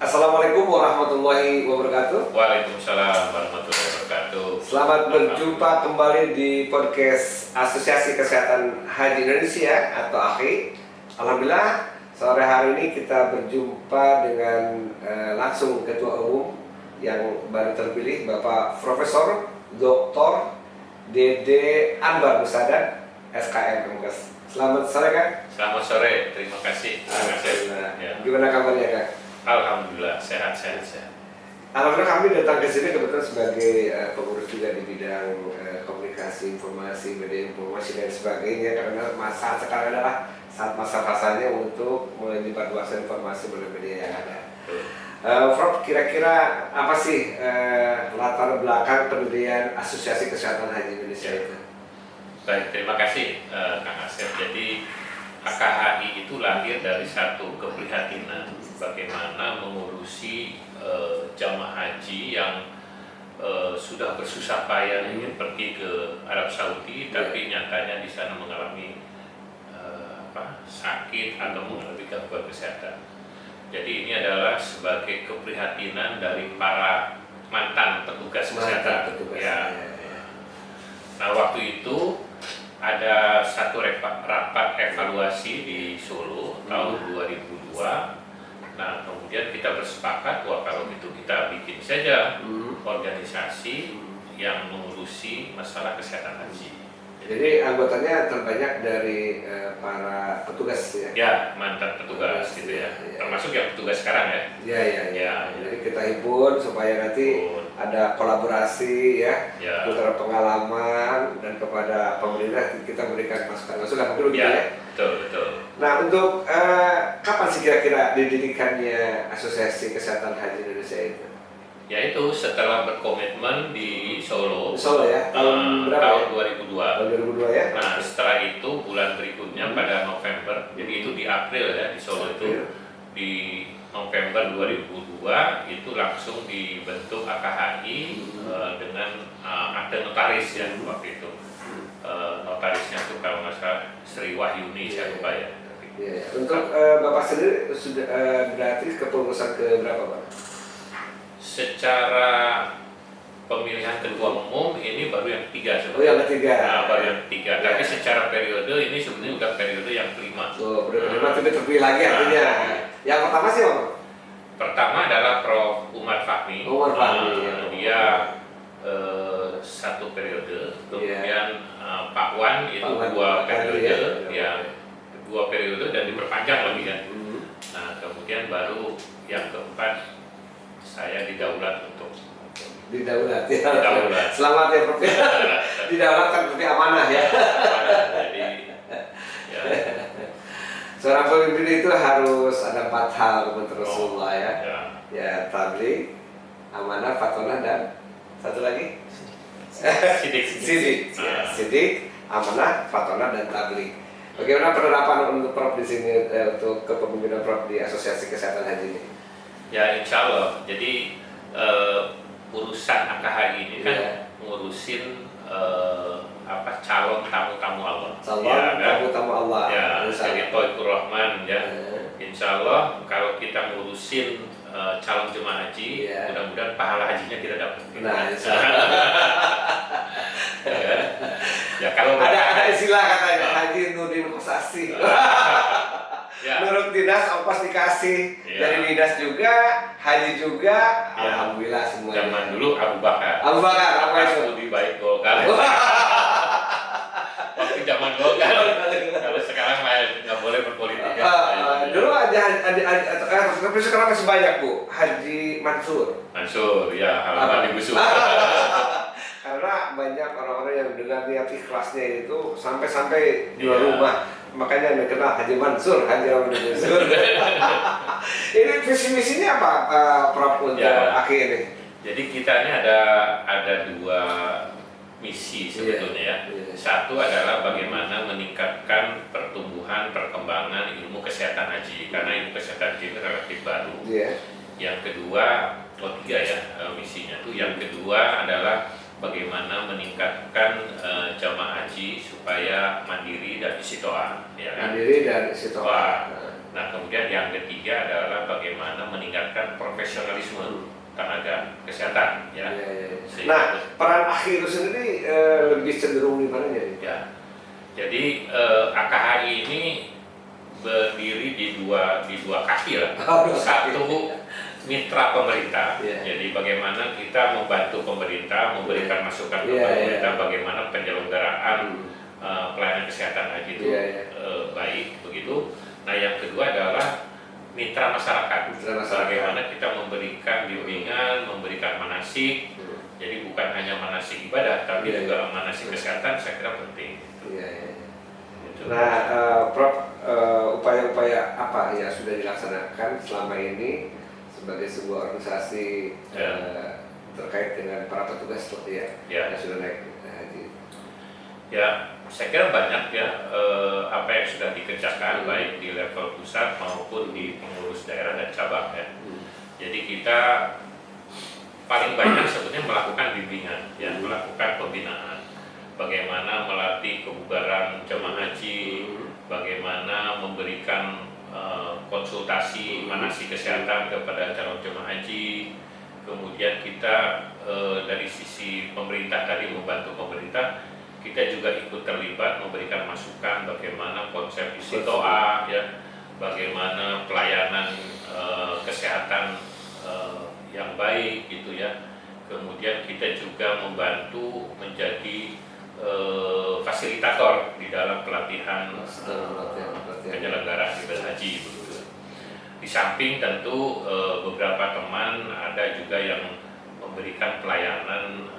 Assalamualaikum warahmatullahi wabarakatuh. Waalaikumsalam warahmatullahi wabarakatuh. Selamat berjumpa kembali di podcast Asosiasi Kesehatan Haji Indonesia atau AKHI. Alhamdulillah, sore hari ini kita berjumpa dengan langsung Ketua Umum yang baru terpilih, Bapak Profesor Dr. Dede Anwar Musadad, SKM MKes. Selamat sore, Kak. Selamat sore, terima kasih. Ya. Gimana kabarnya, Kak? Alhamdulillah, sehat. Alhamdulillah kami datang ke sini kebetulan sebagai pengurus juga di bidang komunikasi, informasi, media informasi dan sebagainya, karena masa sekarang adalah saat masa-masanya untuk menyebarluaskan informasi melalui media yang ada. Prof, kira-kira apa sih latar belakang pendirian Asosiasi Kesehatan Haji Indonesia itu? Baik, terima kasih Kang Asep. Jadi AKHI itu lahir dari satu keprihatinan bagaimana mengurusi jamaah haji yang sudah bersusah payah ingin pergi ke Arab Saudi, tapi nyatanya di sana mengalami sakit atau mengalami gangguan kesehatan. Jadi ini adalah sebagai keprihatinan dari para mantan petugas kesehatan. Nah, waktu itu ada satu rapat evaluasi di Solo tahun 2002. Nah, kemudian kita bersepakat bahwa kalau itu kita bikin saja organisasi yang mengurusi masalah kesehatan haji. Jadi anggotanya terbanyak dari para petugas ya? Ya, mantan petugas gitu ya. Termasuk yang petugas sekarang ya. Ya. Jadi kita himpun supaya nanti ada kolaborasi ya, antara pengalaman dan kepada pemerintah kita berikan masukan begitu ya. Betul. Nah, untuk kapan sih kira-kira didirikannya Asosiasi Kesehatan Haji Indonesia itu? Yaitu setelah berkomitmen di Solo ya, tahun berapa? Tahun 2002. Tahun 2002 ya. Nah, setelah itu bulan berikutnya pada November, jadi itu di April ya di Solo itu, di November 2002 itu langsung dibentuk AKHI dengan akte notaris ya waktu itu. Notarisnya itu kalau nggak salah Sri Wahyuni saya lupa ya. Untuk Bapak sendiri sudah berarti kepengurusan ke berapa, Pak? Secara pemilihan ketua umum ini baru yang ketiga sebenarnya. Yang ketiga. Nah, baru yang ketiga. Tapi secara periode ini sebenarnya udah periode yang kelima. Periode tapi terpilih lagi artinya. Yang pertama sih apa? Pertama adalah Prof. Umar Fahmi. Dia satu periode. Kemudian Pak Wan itu dua periode. Dua periode dan diperpanjang lagi kan. Nah, kemudian baru yang keempat saya didaulat untuk didaulat. Selamat ya, Prof. Didaulat kan berarti amanah ya. Jadi seorang pemimpin itu harus ada 4 hal menurut Rasulullah ya. Ya, tabligh, amanah, fatonah, dan satu lagi sidik, amanah, fatonah, dan tabligh. Bagaimana penerapan untuk Prof di sini untuk kepemimpinan Prof di Asosiasi Kesehatan Haji ini? Ya, insya Allah. Jadi urusan AKHI ini kan ngurusin calon tamu-tamu Allah. Tamu-tamu Allah. Ya, jadi Thoifur Rahman ya. Insya Allah kalau kita ngurusin calon jemaah haji, mudah-mudahan pahala hajinya kita dapat. Nah, ya kalau ada istilah katanya haji nudin kosasi. Menurut dinas ongkos dikasih dari dinas juga, haji juga, alhamdulillah semuanya. Zaman dulu Abu Bakar apa itu? Lebih baik Golkar. Waktu zaman Golkar. Kalau sekarang nggak boleh berpolitik. Dulu tapi sekarang masih banyak Bu, Haji Mansur, ya, halaman digusur. Karena banyak orang-orang yang dengan niat ikhlasnya itu sampai jual rumah. Makanya dikenal Haji Mansur, Haji Mansur. Ini visi misinya apa, Prof, untuk AKHI ini? Jadi kita ini ada dua misi sebetulnya ya. Satu adalah bagaimana meningkatkan pertumbuhan perkembangan ilmu kesehatan haji, karena ilmu kesehatan haji ini relatif baru. Yang kedua, tiga ya misinya tuh. Yang kedua adalah bagaimana meningkatkan jamaah haji supaya mandiri dan istiqomah. Mandiri dan istiqomah. Nah, kemudian yang ketiga adalah bagaimana meningkatkan profesionalisme tenaga kesehatan, ya. Nah, peran AKHI itu sendiri lebih cenderung di mana ya? Ya. Jadi AKHI ini berdiri di dua kaki lah. Satu, mitra pemerintah. Jadi bagaimana kita membantu pemerintah, memberikan masukan ke pemerintah bagaimana penyelenggaraan pelayanan kesehatan haji itu baik begitu. Nah, yang kedua adalah mitra masyarakat. Bagaimana kita memberikan bimbingan, memberikan manasik. Jadi bukan hanya manasik ibadah, tapi juga manasik kesehatan, saya kira penting. Gitu. Nah, Prof, upaya-upaya apa yang sudah dilaksanakan selama ini sebagai sebuah organisasi terkait dengan para petugas seperti yang sudah naik haji? Ya, saya kira banyak ya apa yang sudah dikerjakan baik di level pusat maupun di pengurus daerah dan cabang ya. Jadi kita paling banyak sebetulnya melakukan bimbingan, ya, melakukan pembinaan. Bagaimana melatih kebugaran jemaah haji, bagaimana memberikan konsultasi manasik kesehatan kepada calon jemaah haji. Kemudian kita dari sisi pemerintah tadi membantu pemerintah, kita juga ikut terlibat memberikan masukan bagaimana konsep isi doa, ya, bagaimana pelayanan kesehatan yang baik gitu ya. Kemudian kita juga membantu menjadi fasilitator di dalam pelatihan penyelenggaraan ibadah haji begitu. Di samping tentu beberapa teman ada juga yang memberikan pelayanan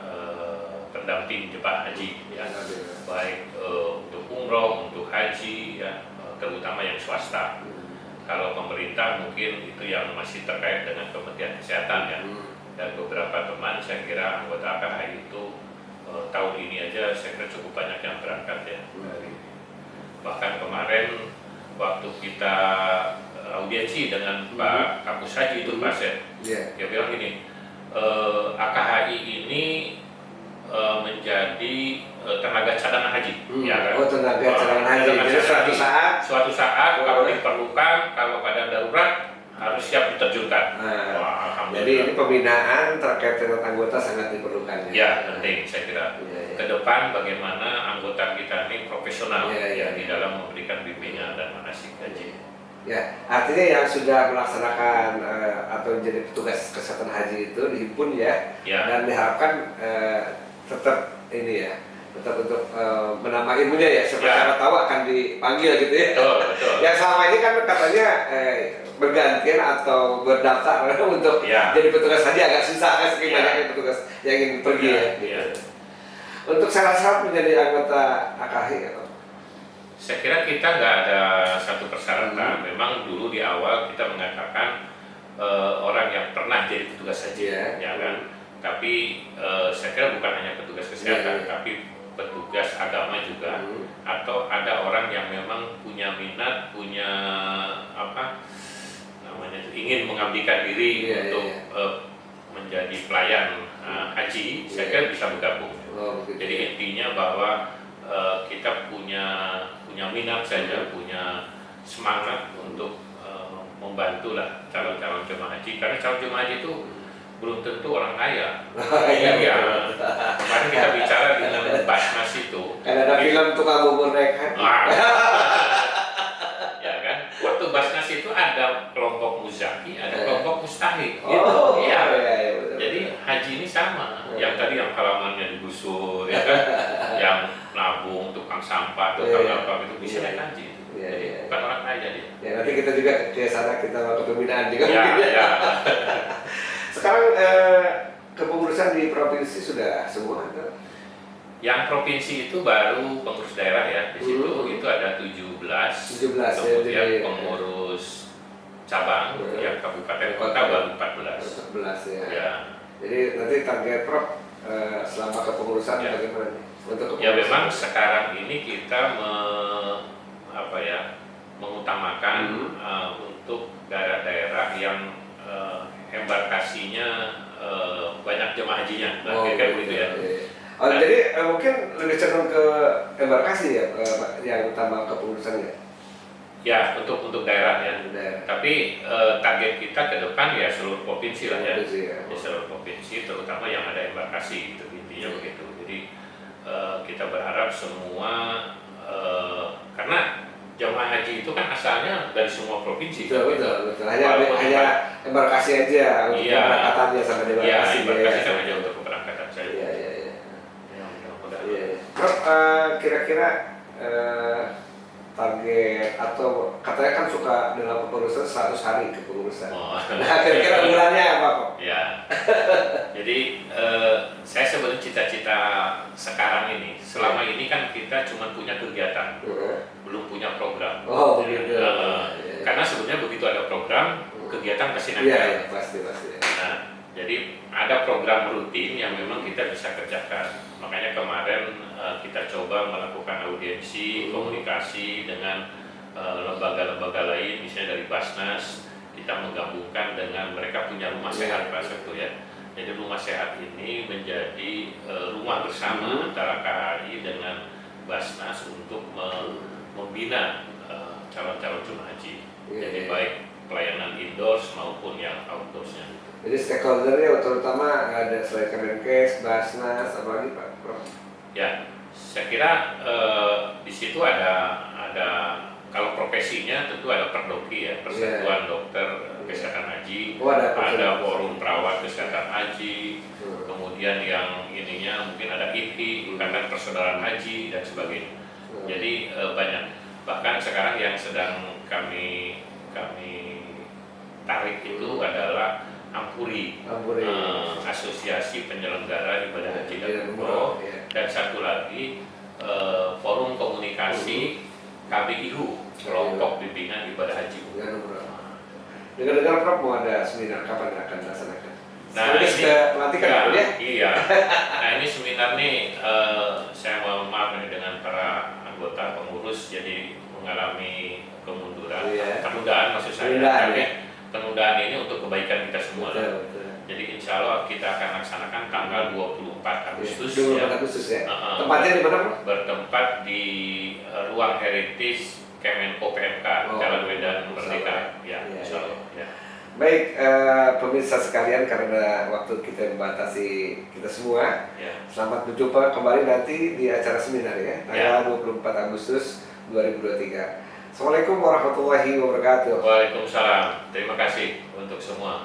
pendamping jemaah haji ya, baik untuk umroh, untuk haji ya, terutama yang swasta. Kalau pemerintah mungkin itu yang masih terkait dengan Kementerian Kesehatan ya. Dan beberapa teman saya kira anggota AKHI itu tahun ini aja saya kira cukup banyak yang berangkat ya. Bahkan kemarin waktu kita audiensi dengan Pak Kapus Haji itu Pak Seth, dia bilang gini, AKHI ini menjadi tenaga cadangan haji. Ya kan? Oh, tenaga cadangan haji. Jadi suatu saat kalau diperlukan, kalau keadaan darurat harus siap diterjunkan. Jadi ini pembinaan terkait dengan anggota sangat diperlukan. Ya, penting saya kira. Ke depan bagaimana anggota kita ini profesional di dalam memberikan bimbingan dan manasik haji. Ya, artinya yang sudah melaksanakan atau menjadi petugas kesehatan haji itu dihimpun dan diharapkan tetap ini tetap untuk menambah ilmunya siapa tahu akan dipanggil gitu ya. Betul. Yang selama ini kan katanya bergantian atau berdaftar untuk jadi petugas haji agak susah kan sekian banyaknya petugas yang ingin pergi Untuk syarat-syarat menjadi anggota AKHI atau? Saya kira kita nggak ada satu persyaratan. Memang dulu di awal kita mengatakan orang yang pernah jadi petugas haji, ya kan. Tapi saya kira bukan hanya petugas kesehatan, tapi petugas agama juga, atau ada orang yang memang punya minat, punya ingin mengabdikan diri untuk menjadi pelayan haji, saya kira bisa bergabung. Jadi intinya bahwa kita punya minat saja, punya semangat untuk membantulah calon-calon jemaah haji, karena calon jemaah haji itu belum tentu orang kaya. Kemarin kita bicara dengan Basnas itu. Kan ada film tukang bubur naik haji. Ya kan, waktu Basnas itu ada kelompok muzaki, ada kelompok mustahik. Jadi haji ini sama. Yang tadi yang halamannya digusur, ya kan, yang nabung, tukang sampah, tukang apa itu bisa naik haji. Jadi bukan orang kaya dia. Ya, nanti kita juga ke sana, kita mau kepembinaan juga. Sekarang kepengurusan di provinsi sudah semua atau? Yang provinsi itu baru pengurus daerah ya. Di situ itu ada 17. Kemudian pengurus cabang yang kabupaten kota baru 14 ya. Jadi nanti target Prof selama kepengurusan bagaimana nih? Untuk kepengurusan. Memang sekarang ini kita mengutamakan untuk daerah-daerah yang embarkasinya banyak jemaah hajinya, kira-kira begitu ya. Jadi mungkin lebih cenderung ke embarkasi ya, yang utama kepengurusannya. Ya, untuk daerah ya. Daerah. Tapi target kita ke depan ya seluruh provinsi lah ya. Provinsi, ya. Ya, seluruh provinsi, terutama yang ada embarkasi gitu intinya begitu. Jadi kita berharap semua karena jemaah haji itu kan asalnya dari semua provinsi. Betul. Hanya embarkasi aja untuk Iya. keberangkatannya sampai di Iya, embarkasi. embarkasi kan hanya untuk keberangkatan saja. Iya. Ya, mudah-mudahan. Iya. Prof, kira-kira target atau katanya kan suka dalam kepengurusan 100 hari kepengurusan. Oh. Nah, kira-kira bulannya apa kok? Ya, jadi saya sebenarnya cita-cita sekarang ini, selama ini kan kita cuma punya kegiatan, belum punya program. Oh, begitu. Karena sebenarnya begitu ada program, kegiatan pasti Iya, naik. ya, pasti. Nah, jadi ada program rutin yang memang kita bisa kerjakan. Makanya kemarin kita coba melakukan audiensi, komunikasi dengan lembaga-lembaga lain, misalnya dari Basnas. Kita menggabungkan dengan mereka punya rumah sehat Pak Sekto ya. Jadi rumah sehat ini menjadi rumah bersama antara KHI dengan Basnas untuk membina calon-calon jemaah haji. Jadi baik pelayanan indoors maupun yang outdoorsnya. Jadi stakeholdernya terutama ada selain Kemenkes, Basnas, apa lagi Pak Prof? Ya, saya kira di situ ada kalau profesinya tentu ada Perdoki ya, Persatuan Dokter Kesehatan Haji, ada forum perawat kesehatan haji, kemudian yang ininya mungkin ada IPI, Ikatan Persaudaraan Haji dan sebagainya. Jadi banyak. Bahkan sekarang yang sedang kami tarik itu adalah Ampuri. Asosiasi Penyelenggara Ibadah Haji dan Umroh, dan satu lagi forum komunikasi KBIHU, kelompok bimbingan ibadah haji. Dengar-dengar Prof mau ada seminar kapan akan dilaksanakan? Nah, ini sudah pelantikan ya? Iya. Nah, ini seminar nih saya mau maaf nih dengan para anggota pengurus jadi mengalami kemunduran. Penundaan maksud saya. Tapi penundaan ini untuk kebaikan kita semua. Betul. Jadi insya Allah kita akan laksanakan tanggal 24 Agustus. 24 Agustus ya. Tempatnya di mana Prof? Bertempat di ruang heritage Kemenko PMK, Jalan Medan Merdeka. Ya, insya Allah. Ya. Baik, pemirsa sekalian, karena waktu kita membatasi kita semua, selamat berjumpa kembali nanti di acara seminar ya, tanggal 24 Agustus 2023. Assalamualaikum warahmatullahi wabarakatuh. Waalaikumsalam. Terima kasih untuk semua.